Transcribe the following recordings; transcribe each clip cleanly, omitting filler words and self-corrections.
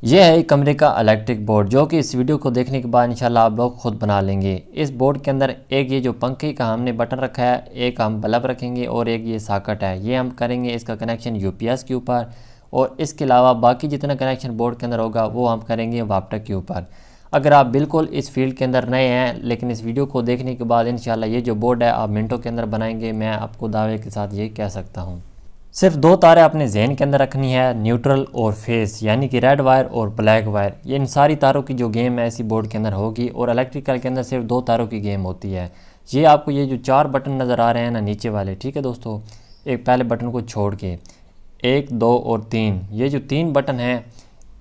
यह है एक कमरे का इलेक्ट्रिक बोर्ड जो कि इस वीडियो को देखने के बाद इंशाल्लाह आप लोग खुद बना लेंगे। इस बोर्ड के अंदर एक ये जो पंखे का हमने बटन रखा है, एक हम बल्ब रखेंगे और एक ये सॉकेट है। ये हम करेंगे इसका कनेक्शन यूपीएस के ऊपर और इसके अलावा बाकी जितना कनेक्शन बोर्ड के अंदर होगा वो हम करेंगे वाप्टक के ऊपर। अगर आप बिल्कुल इस फील्ड के अंदर नए हैं लेकिन इस वीडियो को देखने के बाद इंशाल्लाह ये जो बोर्ड है आप मिनटों के अंदर बनाएंगे, मैं आपको दावे के साथ ये कह सकता हूँ। सिर्फ दो तारें अपने जहन के अंदर रखनी है, न्यूट्रल और फेस, यानी कि रेड वायर और ब्लैक वायर। ये इन सारी तारों की जो गेम है इसी बोर्ड के अंदर होगी और इलेक्ट्रिकल के अंदर सिर्फ दो तारों की गेम होती है। ये आपको ये जो चार बटन नज़र आ रहे हैं ना नीचे वाले, ठीक है दोस्तों, एक पहले बटन को छोड़ के 1, 2 और 3, ये जो 3 बटन हैं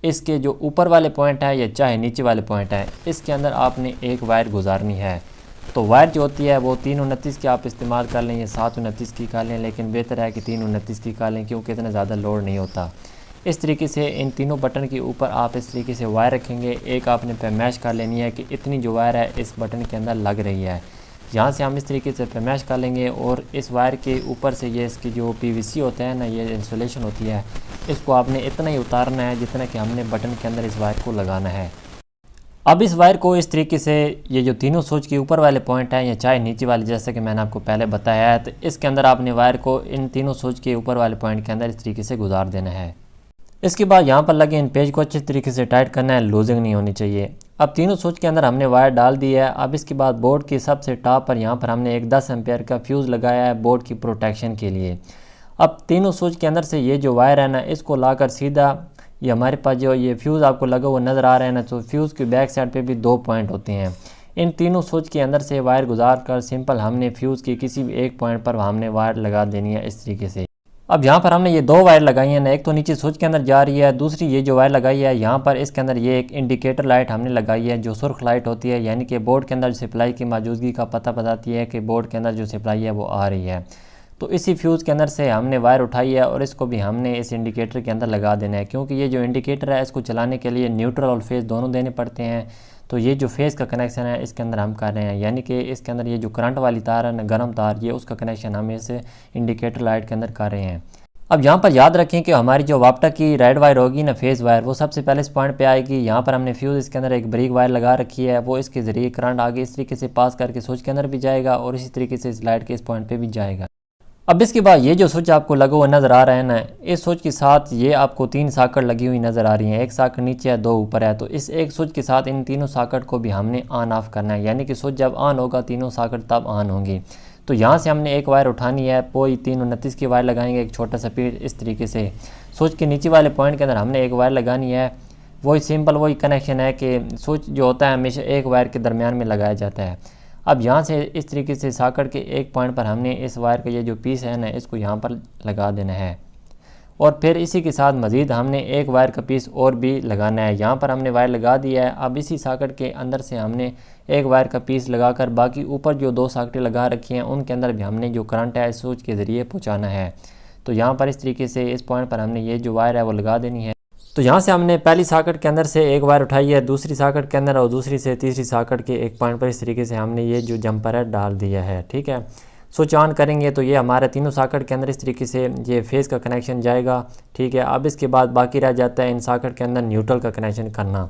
इसके जो ऊपर वाले पॉइंट है या चाहे नीचे वाले पॉइंट है इसके अंदर आपने एक वायर गुजारनी है। तो वायर जो होती है वो 329 की आप इस्तेमाल कर लें या 729 की कर लें, लेकिन बेहतर है कि 329 की कर लें क्योंकि इतना ज़्यादा लोड नहीं होता। इस तरीके से इन तीनों बटन के ऊपर आप इस तरीके से वायर रखेंगे। एक आपने पैमाइश कर लेनी है कि इतनी जो वायर है इस बटन के अंदर लग रही है। यहाँ से हम इस तरीके से पैमाइश कर लेंगे और इस वायर के ऊपर से ये इसकी जो पीवीसी होता है ना, ये इंसुलेशन होती है, इसको आपने इतना ही उतारना है जितना कि हमने बटन के अंदर इस वायर को लगाना है। अब इस वायर को इस तरीके से ये जो तीनों स्विच के ऊपर वाले पॉइंट हैं या चाहे नीचे वाले, जैसे कि मैंने आपको पहले बताया है, तो इसके अंदर आपने वायर को इन तीनों स्विच के ऊपर वाले पॉइंट के अंदर इस तरीके से गुजार देना है। इसके बाद यहाँ पर लगे इन पेज को अच्छे तरीके से टाइट करना है, लूजिंग नहीं होनी चाहिए। अब तीनों स्विच के अंदर हमने वायर डाल दी है। अब इसके बाद बोर्ड की सबसे टॉप पर यहाँ पर हमने एक 10 एम्पेयर का फ्यूज़ लगाया है बोर्ड की प्रोटेक्शन के लिए। अब तीनों स्विच के अंदर से ये जो वायर है ना, इसको लाकर सीधा ये हमारे पास जो ये फ्यूज़ आपको लगा हुआ नज़र आ रहा है ना, तो फ्यूज़ की बैक साइड पे भी 2 पॉइंट होते हैं। इन तीनों स्विच के अंदर से वायर गुजार कर सिंपल हमने फ्यूज़ की किसी भी एक पॉइंट पर हमने वायर लगा देनी है इस तरीके से। अब यहाँ पर हमने ये 2 वायर लगाई हैं ना, एक तो नीचे स्विच के अंदर जा रही है, दूसरी ये जो वायर लगाई है यहाँ पर इसके अंदर ये एक इंडिकेटर लाइट हमने लगाई है जो सुर्ख लाइट होती है, यानी कि बोर्ड के अंदर सप्लाई की मौजूदगी का पता बताती है कि बोर्ड के अंदर जो सप्लाई है वो आ रही है। तो इसी फ्यूज़ के अंदर से हमने वायर उठाई है और इसको भी हमने इस इंडिकेटर के अंदर लगा देना है, क्योंकि ये जो इंडिकेटर है इसको चलाने के लिए न्यूट्रल और फेस दोनों देने पड़ते हैं। तो ये जो फेस का कनेक्शन है इसके अंदर हम कर रहे हैं, यानी कि इसके अंदर ये जो करंट वाली तार है ना, गर्म तार, ये उसका कनेक्शन हम इस इंडिकेटर लाइट के अंदर कर रहे हैं। अब यहाँ पर याद रखें कि हमारी जो वाप्टक की रेड वायर होगी ना, फेस वायर, वो सबसे पहले इस पॉइंट पे आएगी। यहाँ पर हमने फ्यूज़ इसके अंदर एक ब्रिक वायर लगा रखी है, वो इसके ज़रिए करंट आगे इस तरीके से पास करके स्विच के अंदर भी जाएगा और इसी तरीके से इस लाइट के इस पॉइंट पे भी जाएगा। अब इसके बाद ये जो स्विच आपको लगा हुआ नज़र आ रहा है ना, इस स्विच के साथ ये आपको 3 सॉकेट लगी हुई नज़र आ रही हैं, एक सॉकेट नीचे है, 2 ऊपर है। तो इस एक स्विच के साथ इन तीनों सॉकेट को भी हमने ऑन ऑफ करना है, यानी कि स्विच जब ऑन होगा तीनों सॉकेट तब ऑन होंगी। तो यहाँ से हमने एक वायर उठानी है, वही 329 की वायर लगाएंगे, एक छोटा सा पीस इस तरीके से स्विच के नीचे वाले पॉइंट के अंदर हमने एक वायर लगानी है। वही सिंपल वही कनेक्शन है कि स्विच जो होता है हमेशा एक वायर के दरमियान में लगाया जाता है। अब यहाँ से इस तरीके से सॉकेट के एक पॉइंट पर हमने इस वायर का ये जो पीस है ना, इसको यहाँ पर लगा देना है और फिर इसी के साथ मज़ीद हमने एक वायर का पीस और भी लगाना है। यहाँ पर हमने वायर लगा दिया है। अब इसी सॉकेट के अंदर से हमने एक वायर का पीस लगाकर बाकी ऊपर जो 2 सॉकेटें लगा रखी हैं उनके अंदर भी हमने जो करंट है स्विच के ज़रिए पहुँचाना है। तो यहाँ पर इस तरीके से इस पॉइंट पर हमने ये जो वायर है वो लगा देनी है। तो यहाँ से हमने पहली सॉकेट के अंदर से एक वायर उठाई है, दूसरी सॉकेट के अंदर और दूसरी से तीसरी सॉकेट के एक पॉइंट पर इस तरीके से हमने ये जो जंपर है डाल दिया है, ठीक है। स्विच ऑन करेंगे तो ये हमारे तीनों सॉकेट के अंदर इस तरीके से ये फेस का कनेक्शन जाएगा, ठीक है। अब इसके बाद बाकी रह जाता है इन सॉकेट के अंदर न्यूट्रल का कनेक्शन करना।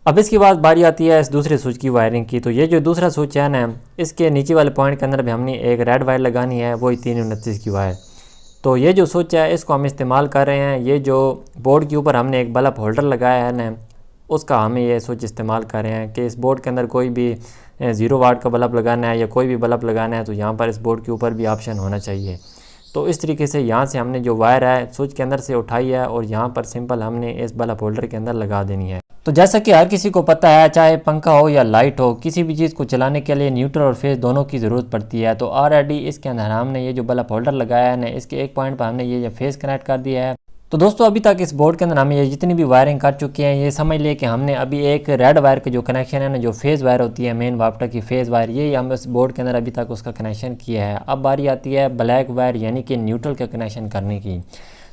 अब इसके बाद बारी आती है इस दूसरे स्विच की वायरिंग की। तो ये जो दूसरा स्विच है ना, इसके नीचे वाले पॉइंट के अंदर भी हमने एक रेड वायर लगानी है, वही 329 की वायर। तो ये जो स्विच है इसको हम इस्तेमाल कर रहे हैं। ये जो बोर्ड के ऊपर हमने एक बल्ब होल्डर लगाया है ना, उसका हमें ये स्विच इस्तेमाल कर रहे हैं कि इस बोर्ड के अंदर कोई भी 0 वाट का बल्ब लगाना है या कोई भी बल्ब लगाना है तो यहाँ पर इस बोर्ड के ऊपर भी ऑप्शन होना चाहिए। तो इस तरीके से यहाँ से हमने जो वायर है स्विच के अंदर से उठाई है और यहाँ पर सिंपल हमने इस बल्ब होल्डर के अंदर लगा देनी है। तो जैसा कि हर किसी को पता है, चाहे पंखा हो या लाइट हो, किसी भी चीज़ को चलाने के लिए न्यूट्रल और फेस दोनों की ज़रूरत पड़ती है। तो ऑलरेडी इसके अंदर हमने ये जो बल्ब होल्डर लगाया है ना, इसके एक पॉइंट पर हमने ये फेस कनेक्ट कर दिया है। तो दोस्तों अभी तक इस बोर्ड के अंदर हम ये जितनी भी वायरिंग कर चुके हैं, ये समझ लिए कि हमने अभी एक रेड वायर का जो कनेक्शन है ना, जो फेस वायर होती है मेन वाप्टक की फेस वायर, ये हम इस बोर्ड के अंदर अभी तक उसका कनेक्शन किया है। अब बारी आती है ब्लैक वायर यानी कि न्यूट्रल का कनेक्शन करने की।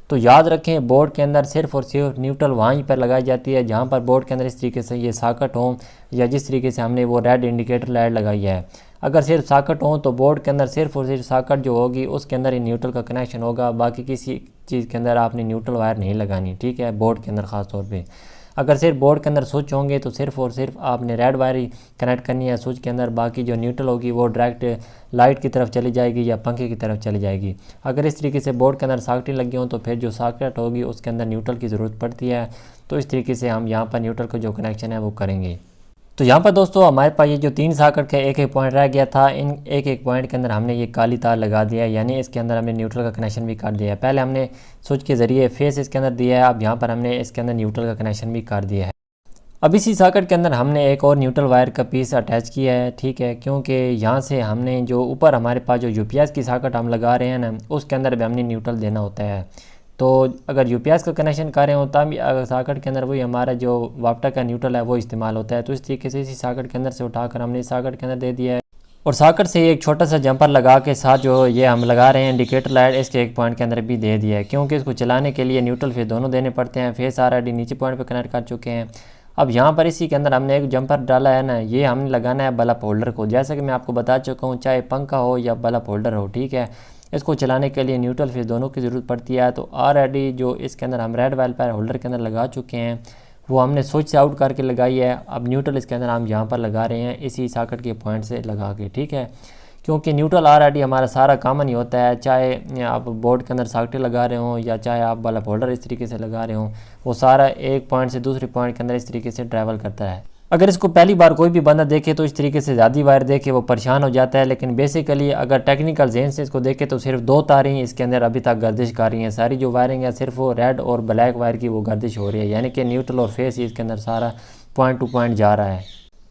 तो याद रखें बोर्ड के अंदर सिर्फ और सिर्फ न्यूट्रल वहीं पर लगाई जाती है जहाँ पर बोर्ड के अंदर इस तरीके से ये सॉकेट हो या जिस तरीके से हमने वो रेड इंडिकेटर लाइट लगाई है। अगर सिर्फ सॉकेट हो तो बोर्ड के अंदर सिर्फ और सिर्फ सॉकेट जो होगी उसके अंदर ही न्यूट्रल का कनेक्शन होगा, बाकी किसी चीज़ के अंदर आपने न्यूट्रल वायर नहीं लगानी, ठीक है, बोर्ड के अंदर ख़ास तौर पे। अगर सिर्फ बोर्ड के अंदर स्विच होंगे तो सिर्फ और सिर्फ आपने रेड वायर ही कनेक्ट करनी है स्विच के अंदर, बाकी जो न्यूट्रल होगी वो डायरेक्ट लाइट की तरफ चली जाएगी या पंखे की तरफ चली जाएगी। अगर इस तरीके से बोर्ड के अंदर सॉकेटें लगी हों तो फिर जो सॉकेट होगी उसके अंदर न्यूट्रल की ज़रूरत पड़ती है। तो इस तरीके से हम यहाँ पर न्यूट्रल का जो कनेक्शन है वो करेंगे। तो यहाँ पर दोस्तों हमारे पास ये जो 3 सॉकेट का एक एक पॉइंट रह गया था, इन एक एक पॉइंट के अंदर हमने ये काली तार लगा दिया है, यानी इसके अंदर हमने न्यूट्रल का कनेक्शन भी कर दिया है। पहले हमने स्विच के ज़रिए फेस इसके अंदर दिया है, अब यहाँ पर हमने इसके अंदर न्यूट्रल का कनेक्शन भी कर दिया है। अब इसी सॉकेट के अंदर हमने एक और न्यूट्रल वायर का पीस अटैच किया है, ठीक है, क्योंकि यहाँ से हमने जो ऊपर हमारे पास जो यूपीएस की सॉकेट हम लगा रहे हैं ना, उसके अंदर भी हमने न्यूट्रल देना होता है। तो अगर यूपीएस का कनेक्शन कर रहे हो तब अगर सॉकेट के अंदर वही हमारा जो वाप्टा का न्यूट्रल है वो इस्तेमाल होता है। तो इस तरीके से इसी सॉकेट के अंदर से उठाकर हमने इस सॉकेट के अंदर दे दिया है और सॉकेट से एक छोटा सा जंपर लगा के साथ जो ये हम लगा रहे हैं इंडिकेटर लाइट, इसके एक पॉइंट के अंदर भी दे दिया है, क्योंकि इसको चलाने के लिए न्यूट्रल फेस दोनों देने पड़ते हैं। फेस ऑलरेडी नीचे पॉइंट पर कनेक्ट कर चुके हैं। अब यहाँ पर इसी के अंदर हमने एक जंपर डाला है ना, ये हमने लगाना है बल्ब होल्डर को। जैसा कि मैं आपको बता चुका हूँ, चाहे पंखा हो या बल्ब होल्डर हो, ठीक है, इसको चलाने के लिए न्यूट्रल फेस दोनों की ज़रूरत पड़ती है। तो ऑलरेडी जो इसके अंदर हम रेड वायर पर होल्डर के अंदर लगा चुके हैं वो हमने स्विच से आउट करके लगाई है। अब न्यूट्रल इसके अंदर हम यहाँ पर लगा रहे हैं इसी सॉकेट के पॉइंट से लगा के, ठीक है, क्योंकि न्यूट्रल ऑलरेडी हमारा सारा कॉमन ही होता है, चाहे आप बोर्ड के अंदर सॉकेटें लगा रहे हो या चाहे आप बल्ब होल्डर इस तरीके से लगा रहे हो, वो सारा एक पॉइंट से दूसरे पॉइंट के अंदर इस तरीके से ट्रैवल करता है। अगर इसको पहली बार कोई भी बंदा देखे तो इस तरीके से ज़्यादा वायर देखे वो परेशान हो जाता है, लेकिन बेसिकली अगर टेक्निकल जेन से इसको देखे तो सिर्फ 2 तारें ही इसके अंदर अभी तक गर्दिश कर रही हैं। सारी जो वायरिंग है सिर्फ वो रेड और ब्लैक वायर की वो गर्दिश हो रही है, यानी कि न्यूट्रल और फेस ही इसके अंदर सारा पॉइंट टू पॉइंट जा रहा है।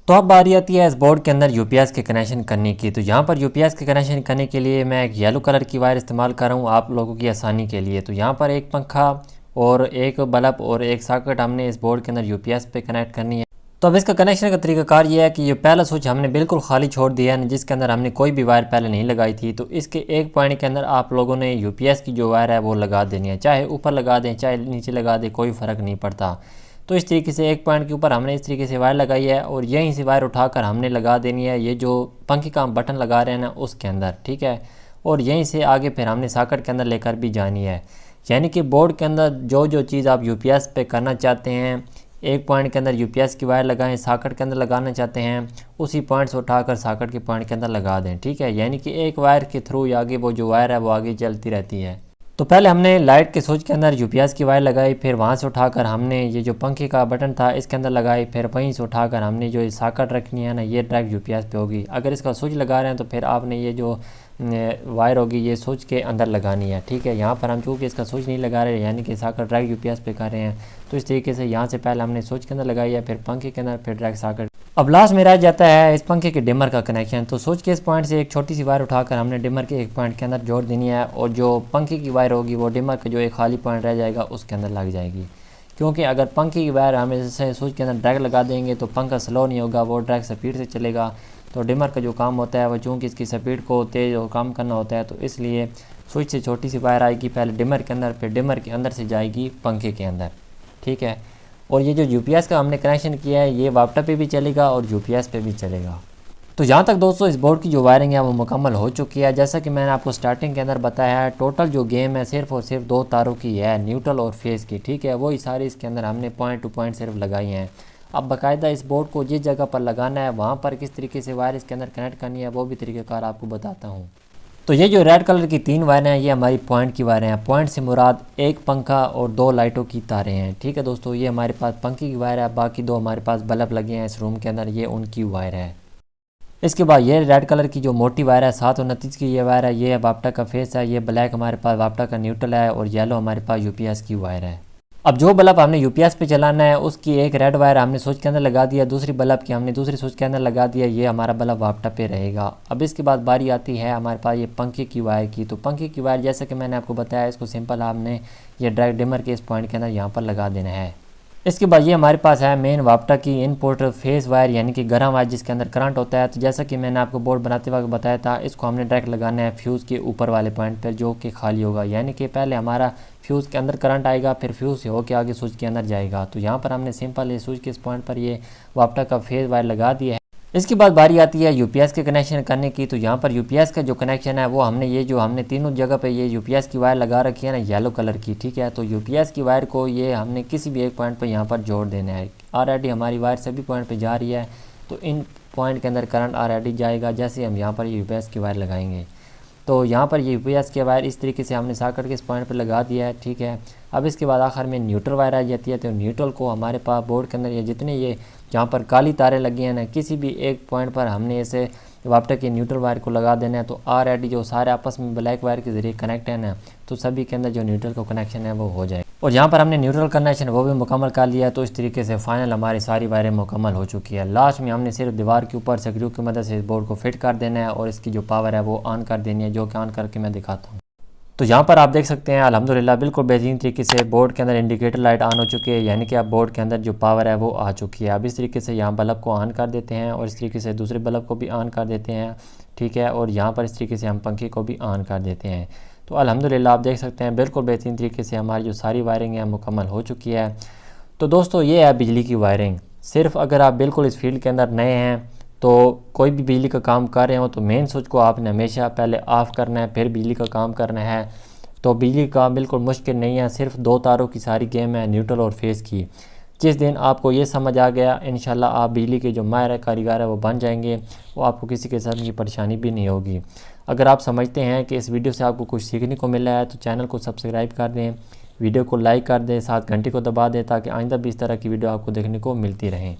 तो अब बारी आती है इस बोर्ड के अंदर यूपीएस के कनेक्शन करने की। तो यहाँ पर यूपीएस के कनेक्शन करने के लिए मैं एक येलो कलर की वायर इस्तेमाल कर रहा हूँ आप लोगों की आसानी के लिए। तो यहाँ पर एक पंखा और एक बल्ब और एक सॉकेट हमने इस बोर्ड के अंदर यूपीएस पे कनेक्ट करनी है। तो अब इसका कनेक्शन का तरीकाकार ये है कि ये पहला स्विच हमने बिल्कुल खाली छोड़ दिया है, जिसके अंदर हमने कोई भी वायर पहले नहीं लगाई थी। तो इसके एक पॉइंट के अंदर आप लोगों ने यूपीएस की जो वायर है वो लगा देनी है, चाहे ऊपर लगा दें चाहे नीचे लगा दें, कोई फ़र्क नहीं पड़ता। तो इस तरीके से एक पॉइंट के ऊपर हमने इस तरीके से वायर लगाई है और यहीं से वायर उठाकर हमने लगा देनी है ये जो पंखे का बटन लगा रहे हैं ना उसके अंदर, ठीक है, और यहीं से आगे फिर हमने सॉकेट के अंदर लेकर भी जानी है। यानी कि बोर्ड के अंदर जो जो चीज़ आप यूपीएस पे करना चाहते हैं, एक पॉइंट के अंदर यूपीएस की वायर लगाएं, सॉकेट के अंदर लगाना चाहते हैं, उसी पॉइंट से उठाकर सॉकेट के पॉइंट के अंदर लगा दें, ठीक है। यानी कि एक वायर के थ्रू आगे वो जो वायर है वो आगे चलती रहती है। तो पहले हमने लाइट के स्विच के अंदर यूपीएस की वायर लगाई, फिर वहाँ से उठाकर हमने ये जो पंखे का बटन था इसके अंदर लगाई, फिर वहीं से उठाकर हमने जो सॉकेट रखनी है ना ये डायरेक्ट यूपीएस पे होगी। अगर इसका स्विच लगा रहे हैं तो फिर आपने ये जो वायर होगी ये स्विच के अंदर लगानी है, ठीक है। यहाँ पर हम चूँकि इसका स्विच नहीं लगा रहे यानी कि सॉकेट डायरेक्ट यूपीएस पे कर रहे हैं, तो इस तरीके से यहाँ से पहले हमने स्विच के अंदर लगाई है, फिर पंखे के अंदर, फिर डायरेक्ट सॉकेट। अब लास्ट में रह जाता है इस पंखे के डिमर का कनेक्शन। तो स्विच के इस पॉइंट से एक छोटी सी वायर उठाकर हमने डिमर के एक पॉइंट के अंदर जोड़ देनी है और जो पंखे की वायर होगी वो डिमर का जो एक खाली पॉइंट रह जाएगा उसके अंदर लग जाएगी। क्योंकि अगर पंखे की वायर हम जैसे स्विच के अंदर डायरेक्ट लगा देंगे तो पंखा स्लो नहीं होगा, वो डायरेक्ट स्पीड से चलेगा। तो डिमर का जो काम होता है वो चूँकि इसकी स्पीड को तेज़ और कम करना होता है, तो इसलिए स्विच से छोटी सी वायर आएगी पहले डिमर के अंदर, फिर डिमर के अंदर से जाएगी पंखे के अंदर, ठीक है। और ये जो यूपीएस का हमने कनेक्शन किया है ये वाप्टा पे भी चलेगा और यूपीएस पे भी चलेगा। तो यहाँ तक दोस्तों इस बोर्ड की जो वायरिंग है वो मुकम्मल हो चुकी है। जैसा कि मैंने आपको स्टार्टिंग के अंदर बताया है, टोटल जो गेम है सिर्फ और सिर्फ 2 तारों की है, न्यूट्रल और फेस की, ठीक है। वही सारी इसके अंदर हमने पॉइंट टू पॉइंट सिर्फ लगाई हैं। अब बाकायदा इस बोर्ड को जिस जगह पर लगाना है वहाँ पर किस तरीके से वायर इसके अंदर कनेक्ट करनी है वो भी तरीक़ाकार आपको बताता हूँ। तो ये जो रेड कलर की 3 वायरें हैं ये हमारी पॉइंट की वायरें हैं। पॉइंट से मुराद एक पंखा और 2 लाइटों की तारें हैं, ठीक है दोस्तों। ये हमारे पास पंखे की वायर है, बाकी 2 हमारे पास बल्ब लगे हैं इस रूम के अंदर, ये उनकी वायर है। इसके बाद ये रेड कलर की जो मोटी वायर है 729 की ये वायर है, ये वाप्टा का फेस है, ये ब्लैक हमारे पास वाप्टा का न्यूट्रल है और येलो हमारे पास यूपीएस की वायर है। अब जो बल्ब हमने यूपीएस पे चलाना है उसकी एक रेड वायर हमने स्विच के अंदर लगा दिया, दूसरी बल्ब की हमने दूसरी स्विच के अंदर लगा दिया, ये हमारा बल्ब वाप्टा पे रहेगा। अब इसके बाद बारी आती है हमारे पास ये पंखे की वायर की। तो पंखे की वायर जैसे कि मैंने आपको बताया इसको सिंपल आपने ये डायरेक्ट डिमर के इस पॉइंट के अंदर यहाँ पर लगा देना है। इसके बाद ये हमारे पास है मेन वाप्टा की इनपुट फेस वायर यानी कि गर्म वायर जिसके अंदर करंट होता है। तो जैसा कि मैंने आपको बोर्ड बनाते वक्त बताया था, इसको हमने डायरेक्ट लगाना है फ्यूज़ के ऊपर वाले पॉइंट पर जो कि खाली होगा, यानी कि पहले हमारा फ्यूज़ के अंदर करंट आएगा, फिर फ्यूज़ से होकर आगे स्विच के अंदर जाएगा। तो यहाँ पर हमने सिंपल ये स्विच के इस पॉइंट पर ये वाप्टा का फेस वायर लगा दिया है। इसके बाद बारी आती है यूपीएस के कनेक्शन करने की। तो यहाँ पर यूपीएस का जो कनेक्शन है वो हमने तीनों जगह पे ये यूपीएस की वायर लगा रखी है ना येलो कलर की, ठीक है। तो यूपीएस की वायर को ये हमने किसी भी एक पॉइंट पे यहाँ पर जोड़ देना है। ऑलरेडी हमारी वायर सभी पॉइंट पे जा रही है, तो इन पॉइंट के अंदर करंट ऑलरेडी जाएगा जैसे हम यहाँ पर यूपीएस की वायर लगाएंगे। तो यहाँ पर ये यूपीएस के वायर इस तरीके से हमने सॉकेट के इस पॉइंट पर लगा दिया है, ठीक है। अब इसके बाद आखिर में न्यूट्रल वायर आ जाती है। तो न्यूट्रल को हमारे पास बोर्ड के अंदर ये जितने ये जहाँ पर काली तारें लगी हैं ना, किसी भी एक पॉइंट पर हमने ऐसे वापटा के न्यूट्रल वायर को लगा देना है। तो ऑलरेडी जो सारे आपस में ब्लैक वायर के ज़रिए कनेक्ट है ना, तो सभी के अंदर जो न्यूट्रल का कनेक्शन है वो हो जाए। और यहाँ पर हमने न्यूट्रल कनेक्शन वो भी मुकम्मल कर लिया है। तो इस तरीके से फाइनल हमारी सारी वायरें मुकम्मल हो चुकी है। लास्ट में हमने सिर्फ दीवार के ऊपर स्क्रू की मदद से इस बोर्ड को फिट कर देना है और इसकी जो पावर है वो ऑन कर देनी है, जो कि ऑन करके मैं दिखाता हूँ। तो यहाँ पर आप देख सकते हैं अल्हम्दुलिल्लाह बिल्कुल बेहतरीन तरीके से बोर्ड के अंदर इंडिकेटर लाइट ऑन हो चुकी है, यानी कि अब बोर्ड के अंदर जो पावर है वो आ चुकी है। अब इस तरीके से यहाँ बल्ब को ऑन कर देते हैं और इस तरीके से दूसरे बल्ब को भी ऑन कर देते हैं, ठीक है। और यहाँ पर इस तरीके से हम पंखे को भी ऑन कर देते हैं। तो अल्हम्दुलिल्लाह आप देख सकते हैं बिल्कुल बेहतरीन तरीके से हमारी जो सारी वायरिंग है मुकम्मल हो चुकी है। तो दोस्तों ये है बिजली की वायरिंग। सिर्फ अगर आप बिल्कुल इस फील्ड के अंदर नए हैं तो कोई भी बिजली का काम कर रहे हो तो मेन स्विच को आपने हमेशा पहले ऑफ़ करना है, फिर बिजली का काम करना है। तो बिजली का बिल्कुल मुश्किल नहीं है, सिर्फ 2 तारों की सारी गेम है, न्यूट्रल और फेस की। जिस दिन आपको ये समझ आ गया इंशाल्लाह आप बिजली के जो माहिर कारीगर है वो बन जाएंगे, वो आपको किसी किस्म की परेशानी भी नहीं होगी। अगर आप समझते हैं कि इस वीडियो से आपको कुछ सीखने को मिला है तो चैनल को सब्सक्राइब कर दें, वीडियो को लाइक कर दें, साथ घंटी को दबा दें ताकि आइंदा भी इस तरह की वीडियो आपको देखने को मिलती रहें।